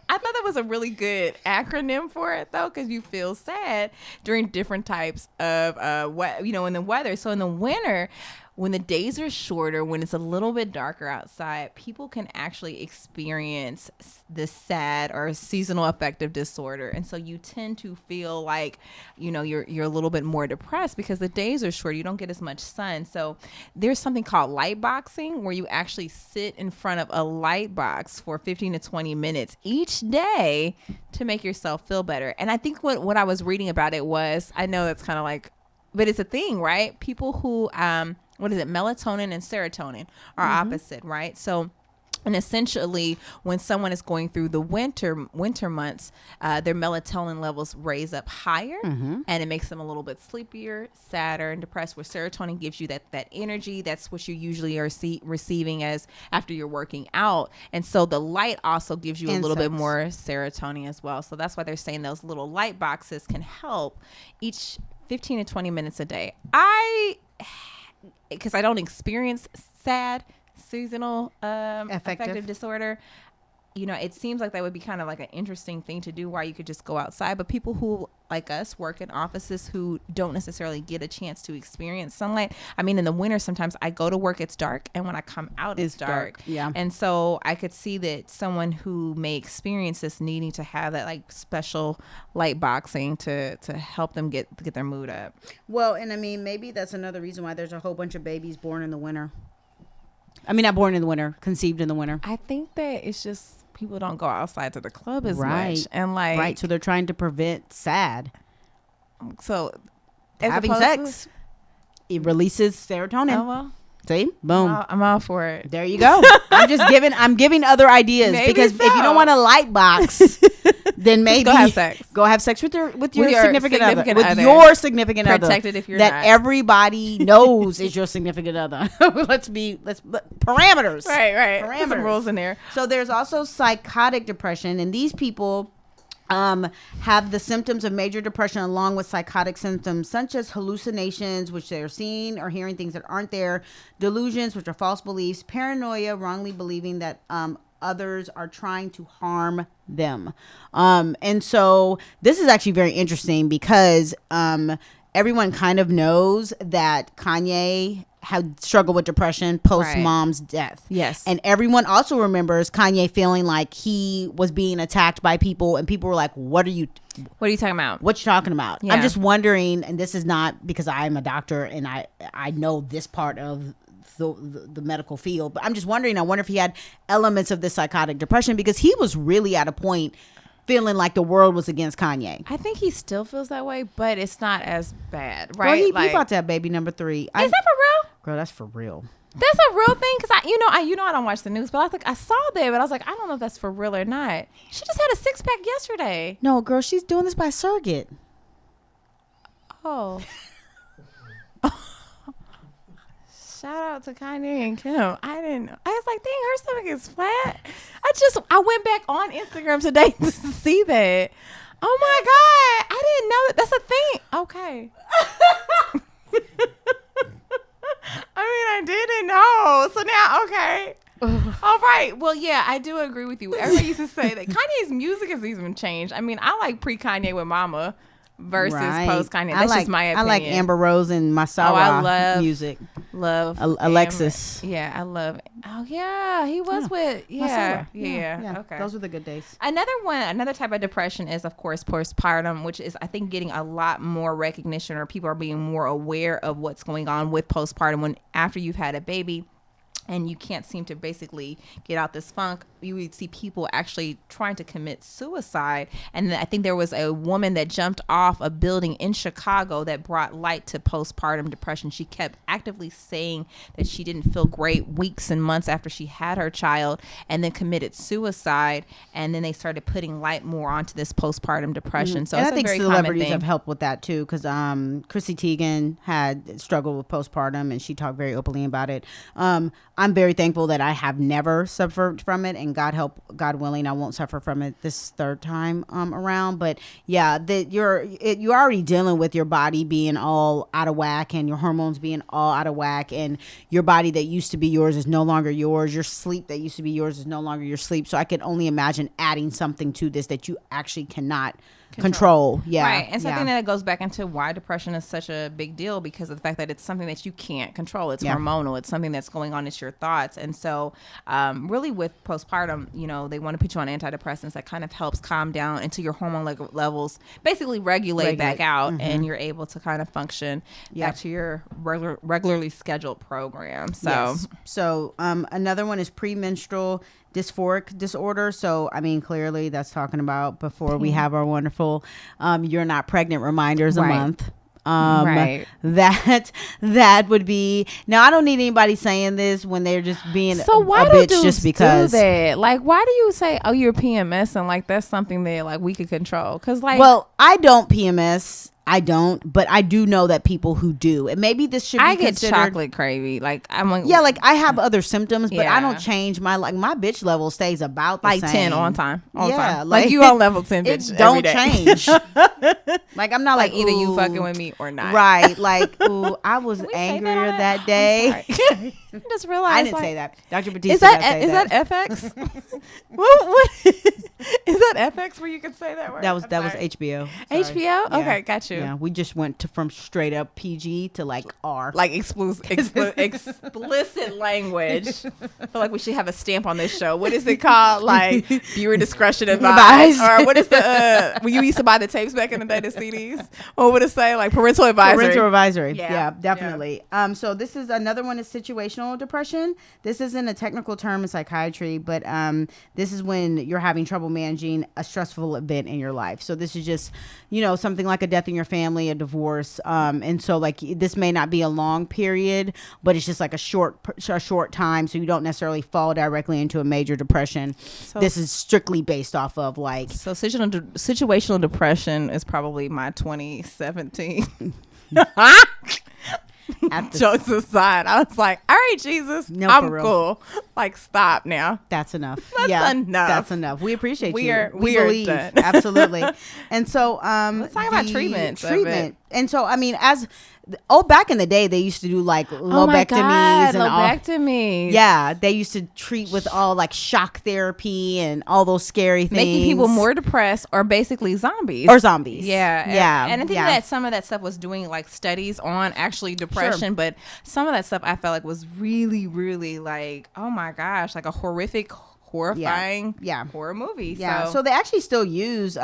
I thought that was a really good acronym for it though, because you feel sad during different types of in the weather. So in the winter, when the days are shorter, when it's a little bit darker outside, people can actually experience this SAD or seasonal affective disorder. And so you tend to feel like, you're a little bit more depressed because the days are short. You don't get as much sun. So there's something called light boxing where you actually sit in front of a light box for 15 to 20 minutes each day to make yourself feel better. And I think what I was reading about it was, I know that's kind of like, but it's a thing, right? People who, melatonin and serotonin are opposite, right? So, and essentially when someone is going through the winter months, their melatonin levels raise up higher and it makes them a little bit sleepier, sadder, and depressed, where serotonin gives you that energy. That's what you usually are receiving as after you're working out. And so the light also gives you a little bit more serotonin as well. So that's why they're saying those little light boxes can help each 15 to 20 minutes a day. Because I don't experience SAD, seasonal affective disorder, it seems like that would be kind of like an interesting thing to do, where you could just go outside. But people who, like us, work in offices who don't necessarily get a chance to experience sunlight. I mean, in the winter, sometimes I go to work, it's dark, and when I come out, it's dark. Yeah. And so I could see that someone who may experience this needing to have that like special light boxing to help them get their mood up. Well, and I mean, maybe that's another reason why there's a whole bunch of babies born in the winter. I mean, not born in the winter, conceived in the winter. I think that it's just people don't go outside to the club as much. And right. So they're trying to prevent SAD. So having sex, it releases serotonin. Oh, well. See? Boom. I'm all for it. There you go. I'm giving other ideas. Maybe because if you don't want a light box, then maybe go have sex. Go have sex with your significant other. With your significant other. Protected if you're that not. Everybody knows is your significant other. Let's parameters. Right. Parameters. Put some rules in there. So there's also psychotic depression, and these people have the symptoms of major depression along with psychotic symptoms such as hallucinations, which they're seeing or hearing things that aren't there, delusions, which are false beliefs, paranoia, wrongly believing that others are trying to harm them. And so this is actually very interesting because everyone kind of knows that Kanye had struggled with depression post mom's death. Yes. And everyone also remembers Kanye feeling like he was being attacked by people, and people were like, what are you talking about? What you talking about? Yeah. I'm just wondering, and this is not because I'm a doctor and I know this part of the medical field, but I'm just wondering, I wonder if he had elements of this psychotic depression, because he was really at a point feeling like the world was against Kanye. I think he still feels that way, but it's not as bad, Well, right? he about to have baby number 3. Is that for real? Girl, that's for real. That's a real thing, because I don't watch the news, but I saw that, but I was like, I don't know if that's for real or not. She just had a 6-pack yesterday. No, girl, she's doing this by surrogate. Oh. Shout out to Kanye and Kim. I didn't know. I was like, dang, her stomach is flat. I went back on Instagram today to see that. Oh my God. I didn't know that. That's a thing. Okay. I mean, I didn't know. So now, okay. All right. Well, yeah, I do agree with you. Everybody used to say that Kanye's music has even changed. I mean, I like pre-Kanye with Mama versus post Kanye. That's just my opinion. I like Amber Rose and Masara music. Love Alexis. Yeah, I love. Oh yeah, he was with. Yeah. Okay, those were the good days. Another type of depression is, of course, postpartum, which is, I think, getting a lot more recognition, or people are being more aware of what's going on with postpartum after you've had a baby. and you can't seem to basically get out this funk, you would see people actually trying to commit suicide. And I think there was a woman that jumped off a building in Chicago that brought light to postpartum depression. She kept actively saying that she didn't feel great weeks and months after she had her child, and then committed suicide. And then they started putting light more onto this postpartum depression. So and it's I think a very celebrities common have thing. helped with that too, because Chrissy Teigen had struggled with postpartum, and she talked very openly about it. I'm very thankful that I have never suffered from it, and God willing, I won't suffer from it this third time around. But yeah, that you're already dealing with your body being all out of whack, and your hormones being all out of whack, and your body that used to be yours is no longer yours. Your sleep that used to be yours is no longer your sleep. So I can only imagine adding something to this that you actually cannot control. Yeah, Right. And so I yeah. think that goes back into why depression is such a big deal, because of the fact that it's something that you can't control. It's hormonal. It's something that's going on. It's your thoughts. And so really with postpartum, they want to put you on antidepressants that kind of helps calm down until your hormone levels basically regulate back out, and you're able to kind of function back to your regularly scheduled program. So, Yes. So another one is premenstrual dysphoric disorder. So, I mean, clearly that's talking about before we have our wonderful you're not pregnant reminders a Right. month. Right. That would be, now I don't need anybody saying this when they're just being So why a do bitch dudes just because. do that? Like, why do you say, "Oh, you're PMS," and like that's something that like we could control? Because like, Well, I don't PMS. I don't, but I do know that people who do, and maybe this should be I get considered. chocolate craving. Like I'm like, Yeah, like I have other symptoms, but I Yeah. don't change my my bitch level stays about the like same. 10 on time. All Yeah, time. like, Like you on level 10, It bitch. every don't day. change. Like I'm not Like like either you ooh, fucking with me or not. right? Like ooh, I was Did we say angrier on it? that I'm day. sorry. I just realized. I didn't like, say that. Dr. Batista Is that say is that. that FX? what is that FX where you can say that word? That was I'm that was sorry. HBO. Sorry. HBO. Yeah. Okay, got you. Yeah, we just went from straight up PG to like R. Like explicit language. I feel like we should have a stamp on this show. What is it called? Like viewer discretion advised, or what is the when you used to buy the tapes back in the day, the CDs? What would it say? Like parental advisory. Parental advisory. Yeah. Yeah, definitely. So this is another one is situational depression. This isn't a technical term in psychiatry, but this is when you're having trouble managing a stressful event in your life. So this is just, something like a death in your family, a divorce. And so like this may not be a long period, but it's just like a short time. So you don't necessarily fall directly into a major depression. So- This is strictly based off of like, So situational depression is probably my 2017. at the, Jokes aside, I was like, all right, Jesus, No, for I'm real. cool. Like, stop now. that's enough. That's enough. That's enough. We appreciate We you. are- we we are believe. done. Absolutely. And so Let's talk about treatments of it. And so I mean, back in the day they used to do like Oh my lobectomies God, and all. lobectomies. Yeah, they used to treat with all like shock therapy and all those scary things. Making people more depressed or basically zombies. or zombies. Yeah. Yeah. And I think yeah. that some of that stuff was doing like studies on actually depression, but some of that stuff I felt like was really, really like, oh my gosh, like a horrifying Yeah. horror movie. Yeah, so they actually still use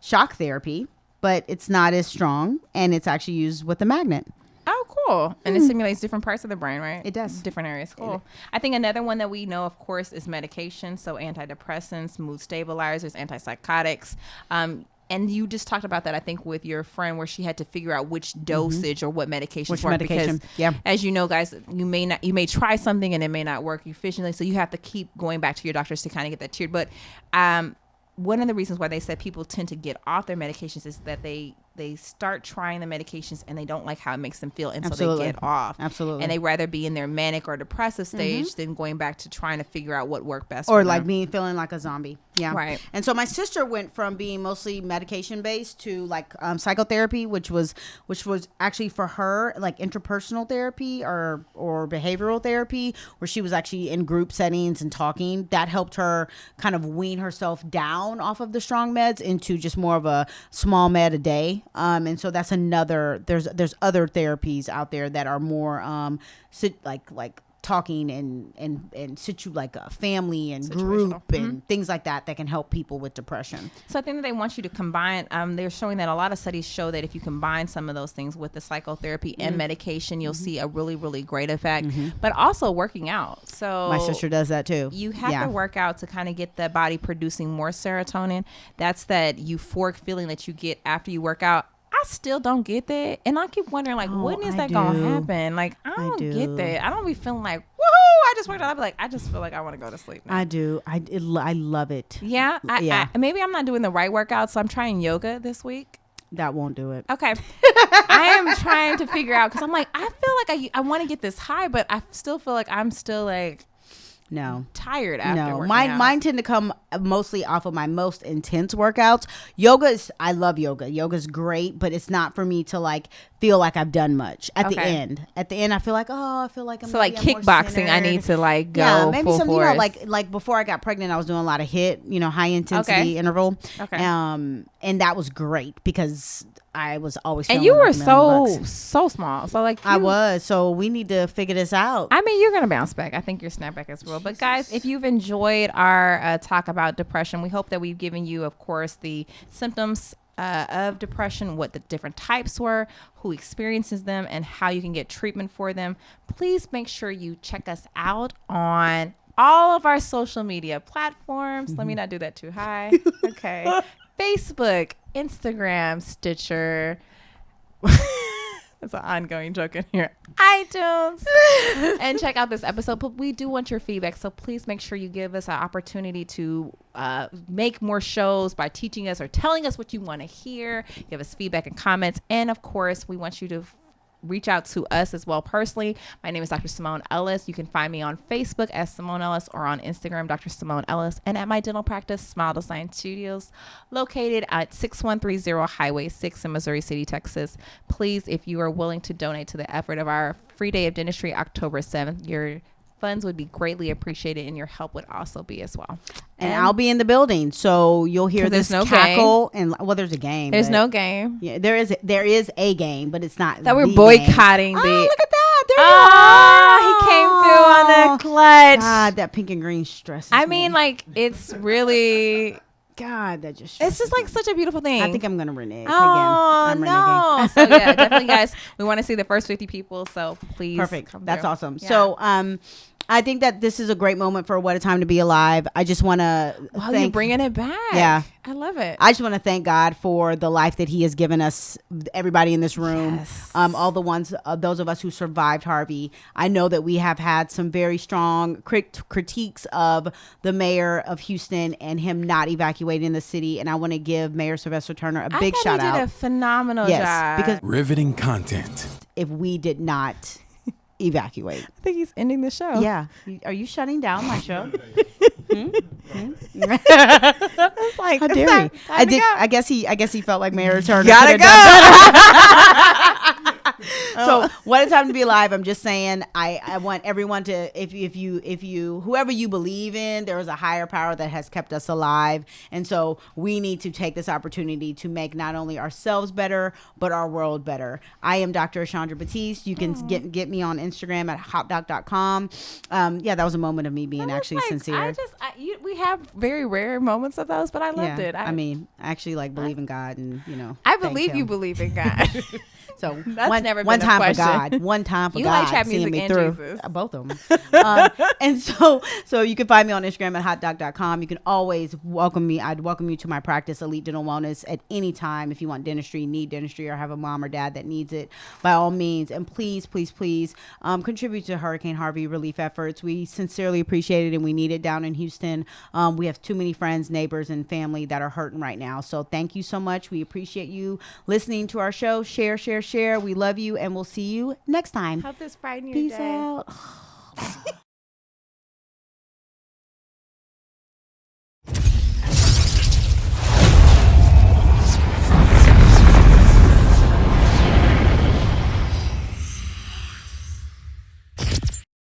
shock therapy, but it's not as strong, and it's actually used with a magnet. Oh, cool. And it stimulates different parts of the brain, right? It does. Different areas. Cool. I think another one that we know, of course, is medication. So antidepressants, mood stabilizers, antipsychotics. And you just talked about that, I think, with your friend where she had to figure out which dosage or what medications Which work. medication, Because yeah. as you know, guys, you may try something and it may not work efficiently. So you have to keep going back to your doctors to kind of get that tiered. But one of the reasons why they said people tend to get off their medications is that they start trying the medications and they don't like how it makes them feel, and so Absolutely. they get off. Absolutely. And they rather be in their manic or depressive stage than going back to trying to figure out what worked best Or for like them. me feeling like a zombie. Yeah. Right. And so my sister went from being mostly medication based to like psychotherapy, which was actually for her like interpersonal therapy or behavioral therapy, where she was actually in group settings and talking. That helped her kind of wean herself down off of the strong meds into just more of a small med a day. And so that's another, there's other therapies out there that are more like talking and situ like a family and group and things like that can help people with depression. So I think that they want you to combine, they're showing that a lot of studies show that if you combine some of those things with the psychotherapy and medication, you'll see a really, really great effect, but also working out. So my sister does that too. You have to work out to kind of get the body producing more serotonin. That's that euphoric feeling that you get after you work out. I still don't get that, and I keep wondering, like, when is that gonna happen? Like, I don't get that. I don't be feeling like, woohoo! I just worked out. I be like, I just feel like I want to go to sleep now. I do. I love it. Yeah. Maybe I'm not doing the right workout, so I'm trying yoga this week. That won't do it. Okay. I am trying to figure out because I'm like, I feel like I want to get this high, but I still feel like I'm still like. No, tired after working out. Mine tend to come mostly off of my most intense workouts. I love yoga. Yoga's great, but it's not for me to like feel like I've done much at the end. At the end, I feel like I'm so like kickboxing. I need to like go maybe full some force. Like before I got pregnant, I was doing a lot of high intensity interval. Okay. And that was great because I was always and you were so small. So like I was. So we need to figure this out. I mean, you're gonna bounce back. I think your snapback is real. But guys, if you've enjoyed our talk about depression, we hope that we've given you, of course, the symptoms of depression, what the different types were, who experiences them, and how you can get treatment for them. Please make sure you check us out on all of our social media platforms. Let me not do that too high. Okay. Facebook, Instagram, Stitcher. That's an ongoing joke in here. iTunes. And check out this episode. But we do want your feedback. So please make sure you give us an opportunity to make more shows by teaching us or telling us what you want to hear. Give us feedback and comments. And of course, we want you to reach out to us as well personally. My name is Dr. Simone Ellis. You can find me on Facebook as Simone Ellis or on Instagram, Dr. Simone Ellis, and at my dental practice, Smile Design Studios, located at 6130 Highway 6 in Missouri City, Texas. Please, if you are willing to donate to the effort of our free day of dentistry, October 7th, your funds would be greatly appreciated, and your help would also be as well. And I'll be in the building, so you'll hear this cackle. And there's a game. There's no game. Yeah, there is a game, but it's not. That we're boycotting game. the. Oh, look at that! There you he came through on the clutch. God, that pink and green stresses. I mean, like it's really. God, that just. It's just like such a beautiful thing. I think I'm gonna renege again. I'm no. So yeah, definitely, guys. We want to see the first 50 people. So please. Perfect. That's through. awesome. Yeah. So I think that this is a great moment for What a Time to Be Alive. I just want to you're bringing it back. Yeah. I love it. I just want to thank God for the life that he has given us, everybody in this room, Yes. all the ones, those of us who survived Harvey. I know that we have had some very strong critiques of the mayor of Houston and him not evacuating the city. And I want to give Mayor Sylvester Turner a big shout out. He did a phenomenal job. Because riveting content. if we did not evacuate. I think he's ending the show. Yeah. Are you shutting down my show? It's like, how dare he? I guess he felt like Mayor Turner. Gotta go. So What a Time to Be Alive. I'm just saying, I want everyone to, if you whoever you believe in, there is a higher power that has kept us alive, and so we need to take this opportunity to make not only ourselves better but our world better. I am Dr. Ashandra Batiste. You can get me on Instagram at hotdoc.com. Yeah, that was a moment of me being actually sincere. We have very rare moments of those, but I loved it. I mean, I actually believe in God, and I believe you believe in God. So that's never been one time a question. for God, one time for you God, like trap seeing music me and through. Jesus. Both of them. And so you can find me on Instagram at hotdoc.com. You can always welcome me. I'd welcome you to my practice, Elite Dental Wellness, at any time. If you want dentistry, need dentistry, or have a mom or dad that needs it, by all means. And please, please, please contribute to Hurricane Harvey relief efforts. We sincerely appreciate it, and we need it down in Houston. We have too many friends, neighbors, and family that are hurting right now. So thank you so much. We appreciate you listening to our show. Share, share, share. We love you, and we'll see you next time. Hope this brighten your Peace day. out.